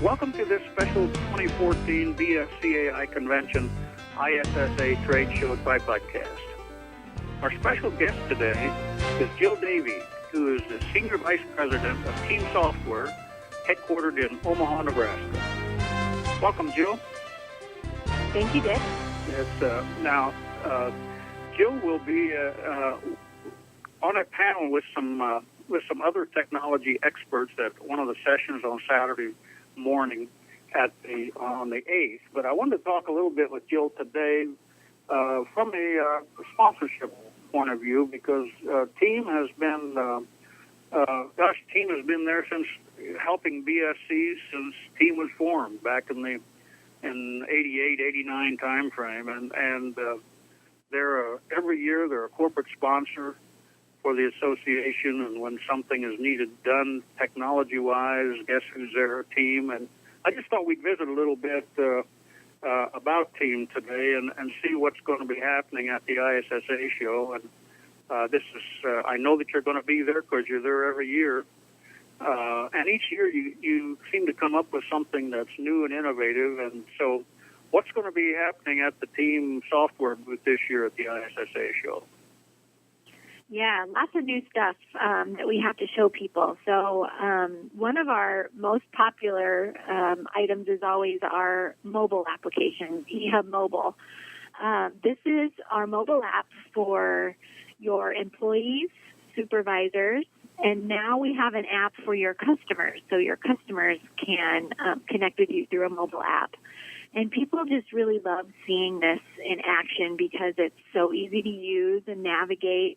Welcome to this special 2014 BSCAI Convention ISSA Trade Show podcast. Our special guest today is Jill Davie, who is the Senior Vice President of Team Software, headquartered in Omaha, Nebraska. Welcome, Jill. Thank you, Dick. Yes, now, Jill will be on a panel with some other technology experts at one of the sessions on Saturday morning on the 8th. But I wanted to talk a little bit with Jill today from a sponsorship point of view, because Team has been there since helping BSCs since Team was formed back in 88, 89 time frame, and they're every year they're a corporate sponsor for the association, and when something is needed done technology-wise, guess who's there? Team. And I just thought we'd visit a little bit about Team today and see what's going to be happening at the ISSA show. And this is I know that you're going to be there because you're there every year. And each year you seem to come up with something that's new and innovative. And so what's going to be happening at the Team software booth this year at the ISSA show? Yeah, lots of new stuff that we have to show people. So one of our most popular items is always our mobile application, eHub Mobile. This is our mobile app for your employees, supervisors, and now we have an app for your customers. So your customers can connect with you through a mobile app. And people just really love seeing this in action because it's so easy to use and navigate.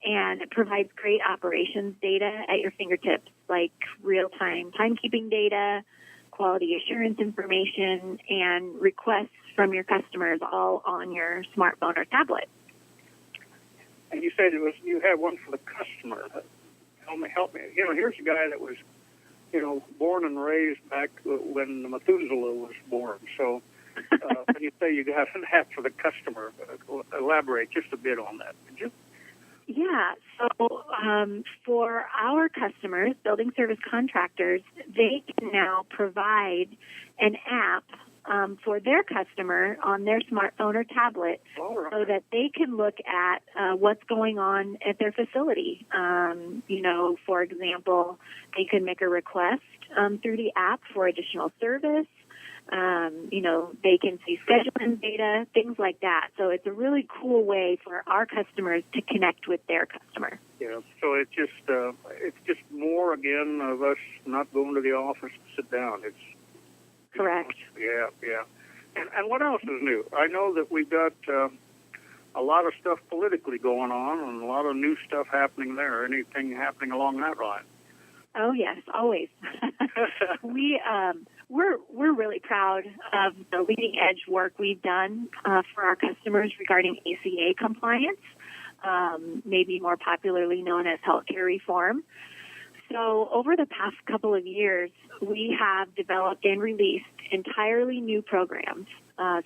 And it provides great operations data at your fingertips, like real-time timekeeping data, quality assurance information, and requests from your customers all on your smartphone or tablet. And you said you had one for the customer. Help me. Here's a guy that was, born and raised back when Methuselah was born. So when you say you got an app for the customer, elaborate just a bit on that, could you? Yeah, so for our customers, building service contractors, they can now provide an app for their customer on their smartphone or tablet so that they can look at what's going on at their facility. For example, they can make a request through the app for additional service. They can see scheduling data, things like that. So it's a really cool way for our customers to connect with their customer. Yeah. So it's just more again of us not going to the office to sit down. It's correct. Yeah. And what else is new? I know that we've got a lot of stuff politically going on and a lot of new stuff happening there. Anything happening along that line? Oh yes, always. We're really proud of the leading edge work we've done for our customers regarding ACA compliance, maybe more popularly known as healthcare reform. So over the past couple of years, we have developed and released entirely new programs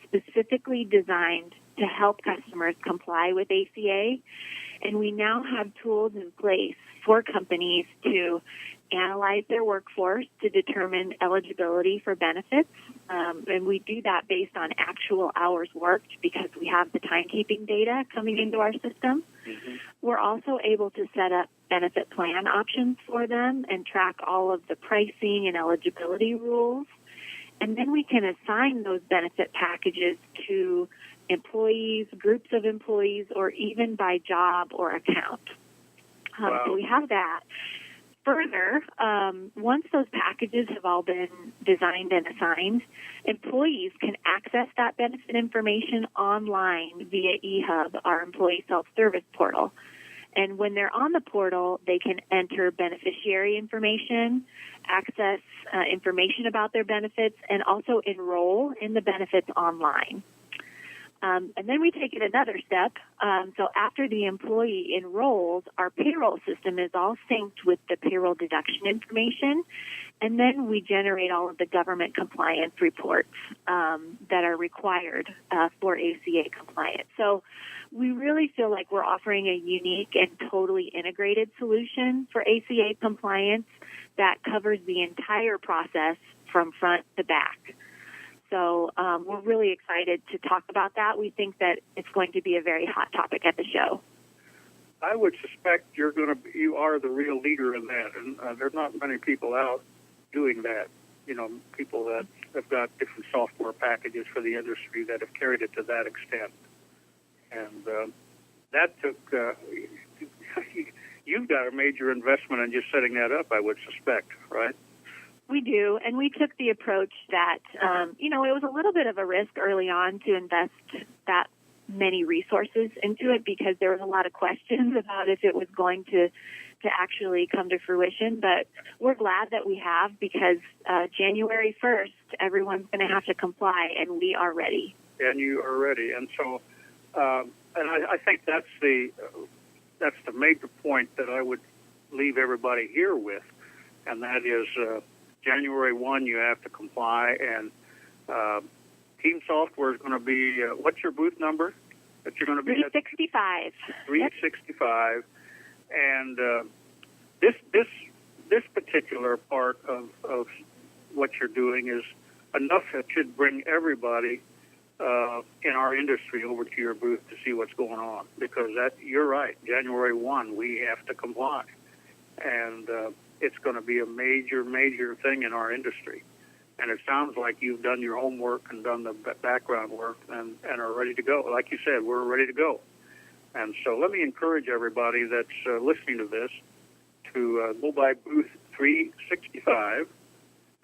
specifically designed to help customers comply with ACA. And we now have tools in place for companies to analyze their workforce to determine eligibility for benefits. And we do that based on actual hours worked because we have the timekeeping data coming into our system. Mm-hmm. We're also able to set up benefit plan options for them and track all of the pricing and eligibility rules. And then we can assign those benefit packages to employees, groups of employees, or even by job or account. Wow. So we have that. Further, once those packages have all been designed and assigned, employees can access that benefit information online via eHub, our employee self-service portal. And when they're on the portal, they can enter beneficiary information, access information about their benefits, and also enroll in the benefits online. And then we take it another step. So after the employee enrolls, our payroll system is all synced with the payroll deduction information. And then we generate all of the government compliance reports that are required for ACA compliance. So we really feel like we're offering a unique and totally integrated solution for ACA compliance that covers the entire process from front to back. So we're really excited to talk about that. We think that it's going to be a very hot topic at the show. I would suspect you are the real leader in that, and there's not many people out doing that. You know, people that have got different software packages for the industry that have carried it to that extent. And that took, you've got a major investment in just setting that up, I would suspect, right? We do, and we took the approach that, it was a little bit of a risk early on to invest that many resources into it because there was a lot of questions about if it was going to actually come to fruition. But we're glad that we have because January 1st, everyone's going to have to comply, and we are ready. And you are ready. And so, and I think that's the major point that I would leave everybody here with, and that is January 1, you have to comply, and Team Software is going to be, what's your booth number that you're going to be 365. 365. Yep. And this particular part of what you're doing is enough that should bring everybody in our industry over to your booth to see what's going on, because you're right, January 1, we have to comply. And it's going to be a major, major thing in our industry. And it sounds like you've done your homework and done the background work and are ready to go. Like you said, we're ready to go. And so let me encourage everybody that's listening to this to go by booth 365,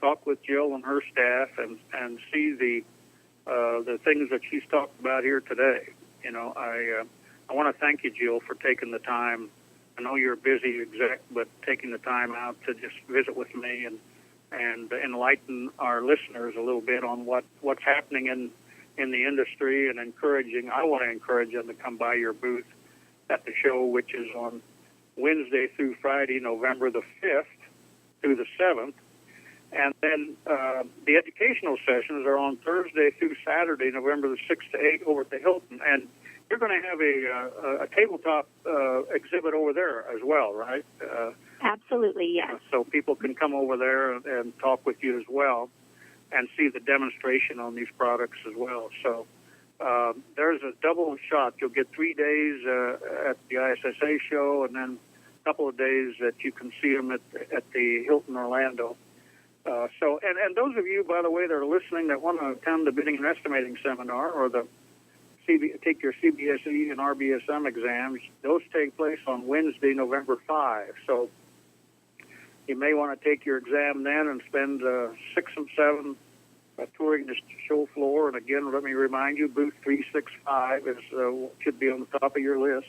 talk with Jill and her staff, and see the things that she's talked about here today. You know, I want to thank you, Jill, for taking the time. I know you're a busy exec, but taking the time out to just visit with me and enlighten our listeners a little bit on what's happening in the industry, and I want to encourage them to come by your booth at the show, which is on Wednesday through Friday, November the 5th through the 7th. And then the educational sessions are on Thursday through Saturday, November the 6th to 8th over at the Hilton. And you're going to have a tabletop exhibit over there as well, right? Absolutely, yes. So people can come over there and talk with you as well and see the demonstration on these products as well. So there's a double shot. You'll get 3 days at the ISSA show, and then a couple of days that you can see them at the Hilton Orlando. And those of you, by the way, that are listening that want to attend the bidding and estimating seminar or take your CBSE and RBSM exams, those take place on Wednesday, November 5. So you may want to take your exam then and spend 6 and 7 touring the show floor. And again, let me remind you, booth 365 should be on the top of your list.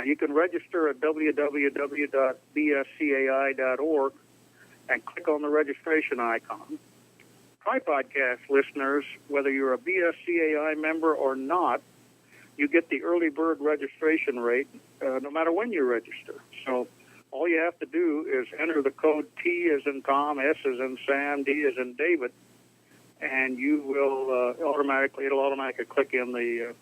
You can register at www.bscai.org and click on the registration icon. Tri-podcast listeners, whether you're a BSCAI member or not, you get the early bird registration rate no matter when you register. So all you have to do is enter the code T as in Tom, S as in Sam, D as in David, and you will it'll automatically click in the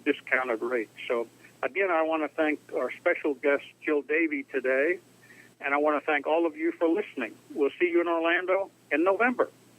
discounted rate. So again, I want to thank our special guest, Jill Davie, today, and I want to thank all of you for listening. We'll see you in Orlando in November.